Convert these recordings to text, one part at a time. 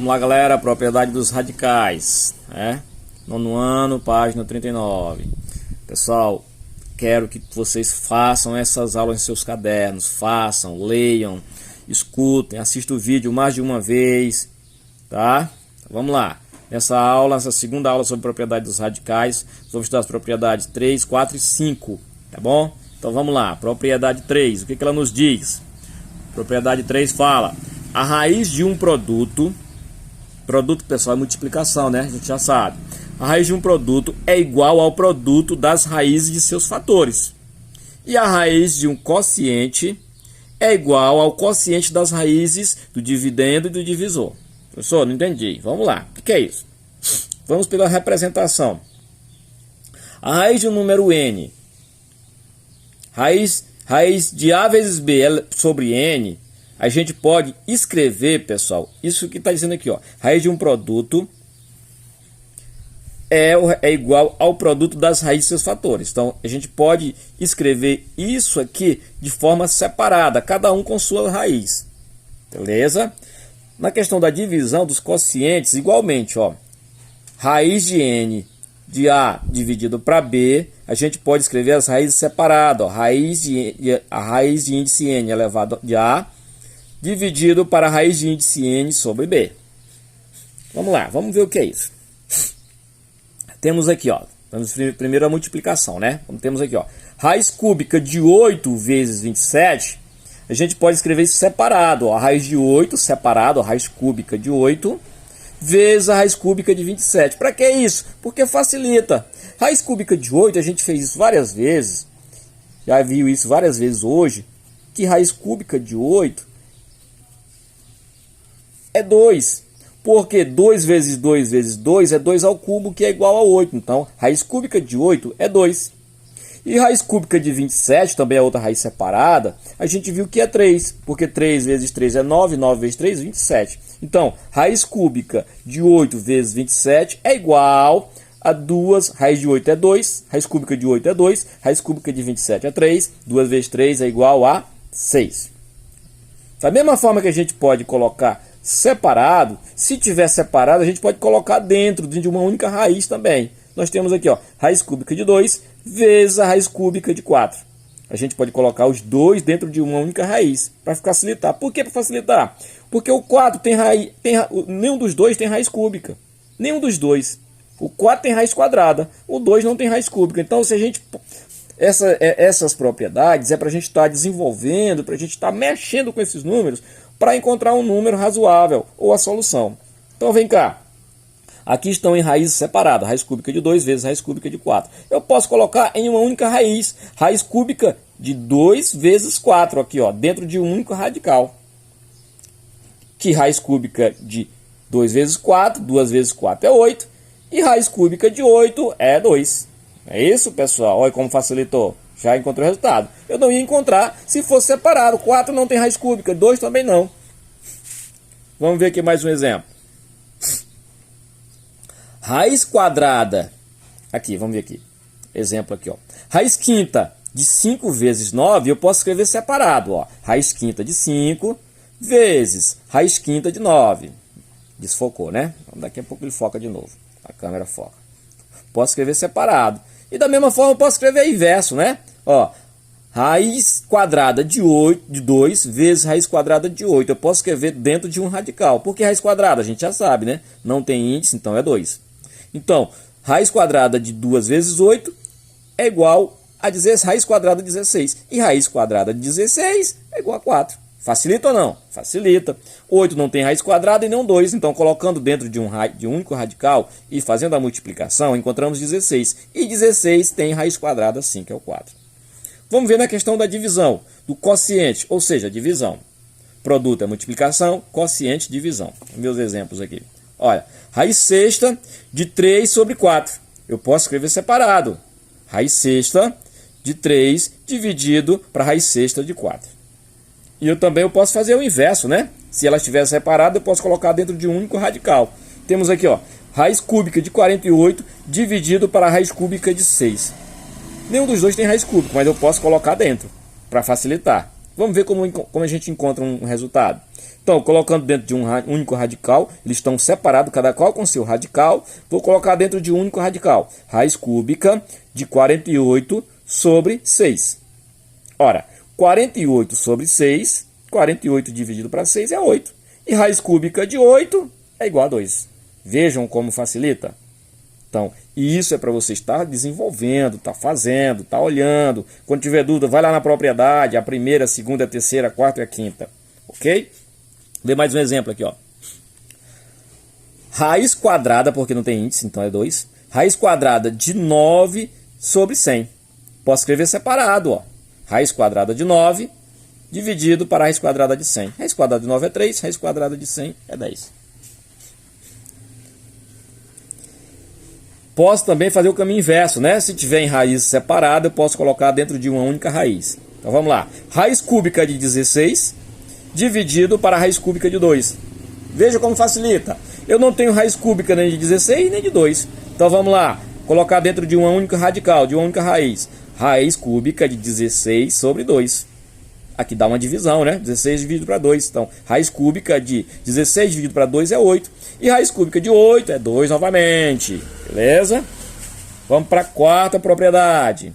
Vamos lá, galera, propriedade dos radicais, né? Nono ano, página 39. Pessoal, quero que vocês façam essas aulas em seus cadernos, façam, leiam, escutem, assistam o vídeo mais de uma vez, tá? Vamos lá. Nessa aula, essa segunda aula sobre propriedade dos radicais, vamos estudar as propriedades 3, 4 e 5, tá bom? Então vamos lá, propriedade 3, o que ela nos diz? Propriedade 3 fala: a raiz de um produto, pessoal, é multiplicação, né? A gente já sabe. A raiz de um produto é igual ao produto das raízes de seus fatores. E a raiz de um quociente é igual ao quociente das raízes do dividendo e do divisor. Professor, não entendi. Vamos lá. O que é isso? Vamos pela representação. A raiz de um número n, raiz de a vezes b sobre n, a gente pode escrever, pessoal, isso que está dizendo aqui, ó. Raiz de um produto é igual ao produto das raízes de seus fatores. Então, a gente pode escrever isso aqui de forma separada, cada um com sua raiz. Beleza? Na questão da divisão dos quocientes, igualmente, ó. Raiz de n de a dividido para b, a gente pode escrever as raízes separadas, ó. A raiz de índice n elevado de a dividido para a raiz de índice n sobre b. Vamos lá, vamos ver o que é isso. Temos aqui, ó, vamos primeiro a multiplicação, né? Temos aqui, ó, raiz cúbica de 8 vezes 27, a gente pode escrever isso separado, ó, a raiz de 8 separado, a raiz cúbica de 8 vezes a raiz cúbica de 27. Para que isso? Porque facilita. Raiz cúbica de 8, a gente fez isso várias vezes, já viu isso várias vezes hoje, que raiz cúbica de 8 é 2. Porque 2 vezes 2 vezes 2 é 2 ao cubo, que é igual a 8. Então, raiz cúbica de 8 é 2. E raiz cúbica de 27, também é outra raiz separada, a gente viu que é 3. Porque 3 vezes 3 é 9, 9 vezes 3, 27. Então, raiz cúbica de 8 vezes 27 é igual a 2. Raiz de 8 é 2. Raiz cúbica de 8 é 2. Raiz cúbica de 27 é 3. 2 vezes 3 é igual a 6. Da mesma forma que a gente pode colocar separado, se tiver separado, a gente pode colocar dentro de uma única raiz também. Nós temos aqui, ó, raiz cúbica de 2 vezes a raiz cúbica de 4. A gente pode colocar os dois dentro de uma única raiz, para facilitar. Por que para facilitar? Porque o 4 tem raiz, nenhum dos dois tem raiz cúbica. Nenhum dos dois. O 4 tem raiz quadrada, o 2 não tem raiz cúbica. Então, se a gente... Essas propriedades é para a gente estar desenvolvendo, para a gente estar mexendo com esses números, para encontrar um número razoável ou a solução. Então vem cá. Aqui estão em raízes separadas. Raiz cúbica de 2 vezes raiz cúbica de 4. Eu posso colocar em uma única raiz. Raiz cúbica de 2 vezes 4. Aqui, ó, dentro de um único radical. Que raiz cúbica de 2 vezes 4. 2 vezes 4 é 8. E raiz cúbica de 8 é 2. É isso, pessoal? Olha como facilitou. Já encontrou o resultado. Eu não ia encontrar se fosse separado. 4 não tem raiz cúbica, 2 também não. Vamos ver aqui mais um exemplo. Raiz quadrada. Aqui, vamos ver aqui. Exemplo aqui, ó. Raiz quinta de 5 vezes 9, eu posso escrever separado, ó. Raiz quinta de 5 vezes raiz quinta de 9. Desfocou, né? Daqui a pouco ele foca de novo. A câmera foca. Posso escrever separado. E da mesma forma eu posso escrever inverso, né? Ó, raiz quadrada de 2 vezes raiz quadrada de 8. Eu posso escrever dentro de um radical. Por que raiz quadrada? A gente já sabe, né? Não tem índice, então é 2. Então, raiz quadrada de 2 vezes 8 é igual a raiz quadrada de 16. E raiz quadrada de 16 é igual a 4. Facilita ou não? Facilita. 8 não tem raiz quadrada e não 2. Então, colocando dentro de um único radical e fazendo a multiplicação, encontramos 16. E 16 tem raiz quadrada sim, que é o 4. Vamos ver na questão da divisão, do quociente, ou seja, divisão. Produto é multiplicação, quociente, divisão. Meus exemplos aqui. Olha, raiz sexta de 3 sobre 4. Eu posso escrever separado. Raiz sexta de 3 dividido para raiz sexta de 4. E eu também posso fazer o inverso, né? Se ela estiver separada, eu posso colocar dentro de um único radical. Temos aqui, ó, raiz cúbica de 48 dividido para a raiz cúbica de 6. Nenhum dos dois tem raiz cúbica, mas eu posso colocar dentro, para facilitar. Vamos ver como a gente encontra um resultado. Então, colocando dentro de um único radical, eles estão separados, cada qual com seu radical. Vou colocar dentro de um único radical. Raiz cúbica de 48 sobre 6. Ora, 48 sobre 6, 48 dividido para 6 é 8. E raiz cúbica de 8 é igual a 2. Vejam como facilita. Então, isso é para você estar desenvolvendo, estar fazendo, estar olhando. Quando tiver dúvida, vai lá na propriedade, a primeira, a segunda, a terceira, a quarta e a quinta. Ok? Vê mais um exemplo aqui, ó. Raiz quadrada, porque não tem índice, então é 2. Raiz quadrada de 9 sobre 100. Posso escrever separado, ó. Raiz quadrada de 9 dividido para a raiz quadrada de 100. Raiz quadrada de 9 é 3, raiz quadrada de 100 é 10. Posso também fazer o caminho inverso, né? Se tiver em raiz separada, eu posso colocar dentro de uma única raiz. Então vamos lá. Raiz cúbica de 16 dividido para a raiz cúbica de 2. Veja como facilita. Eu não tenho raiz cúbica nem de 16 nem de 2. Então vamos lá. Colocar dentro de uma única radical, de uma única raiz. Raiz cúbica de 16 sobre 2. Aqui dá uma divisão, né? 16 dividido para 2. Então, raiz cúbica de 16 dividido para 2 é 8. E raiz cúbica de 8 é 2 novamente. Beleza? Vamos para a quarta propriedade.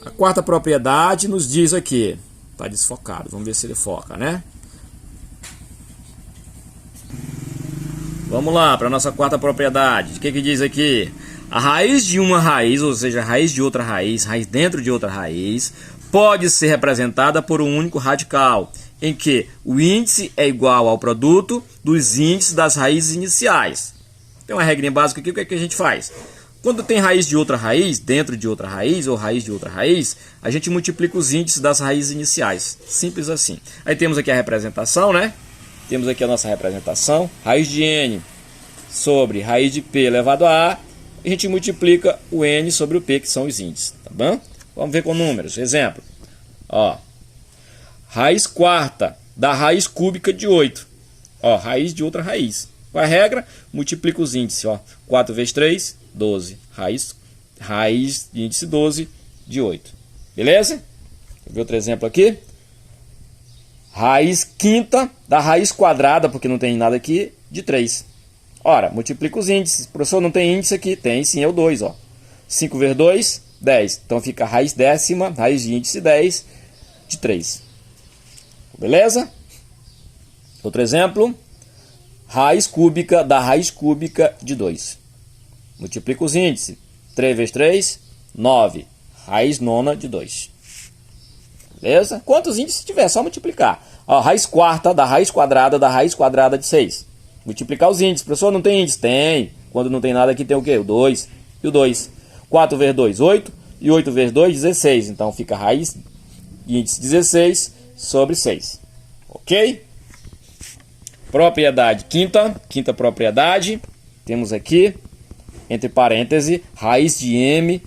A quarta propriedade nos diz aqui. Está desfocado. Vamos ver se ele foca, né? Vamos lá para a nossa quarta propriedade. O que diz aqui? A raiz de uma raiz, ou seja, a raiz de outra raiz dentro de outra raiz, pode ser representada por um único radical, em que o índice é igual ao produto dos índices das raízes iniciais. Tem uma regrinha básica aqui, o que é que a gente faz? Quando tem raiz de outra raiz, dentro de outra raiz, ou raiz de outra raiz, a gente multiplica os índices das raízes iniciais. Simples assim. Aí temos aqui a representação, né? Temos aqui a nossa representação. Raiz de n sobre raiz de p elevado a a. A gente multiplica o n sobre o p, que são os índices. Tá bom? Vamos ver com números. Exemplo. Ó, raiz quarta da raiz cúbica de 8. Ó, raiz de outra raiz. Qual é a regra? Multiplica os índices. Ó, 4 vezes 3, 12. Raiz de índice 12 de 8. Beleza? Vou ver outro exemplo aqui. Raiz quinta da raiz quadrada, porque não tem nada aqui, de 3. Ora, multiplica os índices. Professor, não tem índice aqui? Tem sim, é o 2. Ó. 5 vezes 2, 10. Então fica raiz décima, raiz de índice 10, de 3. Beleza? Outro exemplo. Raiz cúbica da raiz cúbica de 2. Multiplica os índices. 3 vezes 3, 9. Raiz nona de 2. Beleza? Quantos índices tiver? É só multiplicar. Ó, raiz quarta da raiz quadrada de 6. Multiplicar os índices. Professor, não tem índice? Tem. Quando não tem nada aqui tem o quê? O 2 e o 2. 4 vezes 2, 8. E 8 vezes 2, 16. Então fica raiz de índice 16 sobre 6. Ok? Propriedade quinta. Quinta propriedade. Temos aqui, entre parênteses, raiz de m,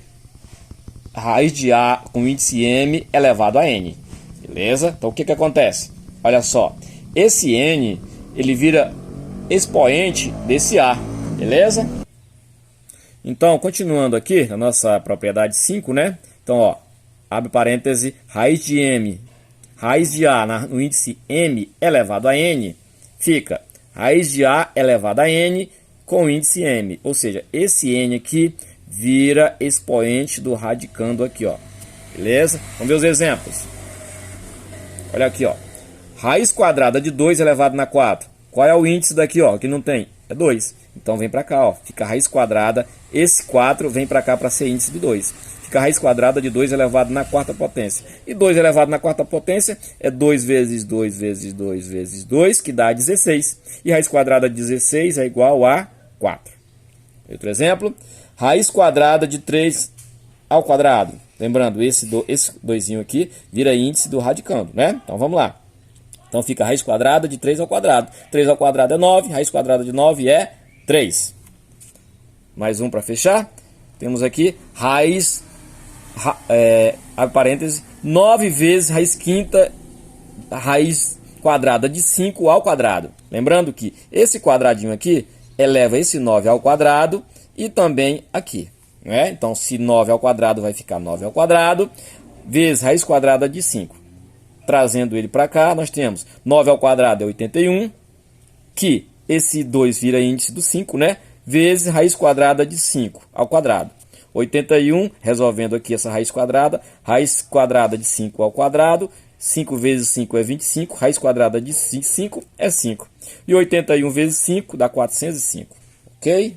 raiz de a com índice m elevado a n. Beleza? Então o que acontece? Olha só. Esse n, ele vira expoente desse a. Beleza? Então, continuando aqui, na nossa propriedade 5, né? Então, ó, abre parêntese, raiz de m, raiz de a no índice m elevado a n, fica raiz de a elevado a n com índice m. Ou seja, esse n aqui vira expoente do radicando aqui, ó. Beleza? Vamos ver os exemplos. Olha aqui, ó. Raiz quadrada de 2 elevado na 4. Qual é o índice daqui, ó? Que não tem. É 2. Então vem para cá, ó. Fica raiz quadrada. Esse 4 vem para cá para ser índice de 2. Fica raiz quadrada de 2 elevado na quarta potência. E 2 elevado na quarta potência é 2 vezes 2 vezes 2 vezes 2, que dá 16. E raiz quadrada de 16 é igual a 4. Outro exemplo. Raiz quadrada de 3 ao quadrado. Lembrando, esse 2 aqui vira índice do radicando, né? Então vamos lá. Então fica raiz quadrada de 3 ao quadrado. 3 ao quadrado é 9, raiz quadrada de 9 é 3. Mais um para fechar. Temos aqui raiz, abre parênteses, 9 vezes raiz quinta, raiz quadrada de 5 ao quadrado. Lembrando que esse quadradinho aqui eleva esse 9 ao quadrado e também aqui. Né? Então, se 9 ao quadrado vai ficar 9 ao quadrado, vezes raiz quadrada de 5. trazendo ele para cá, nós temos 9 ao quadrado é 81, que esse 2 vira índice do 5, né? Vezes raiz quadrada de 5 ao quadrado. 81, resolvendo aqui essa raiz quadrada de 5 ao quadrado, 5 vezes 5 é 25, raiz quadrada de 5 é 5. E 81 vezes 5 dá 405, ok?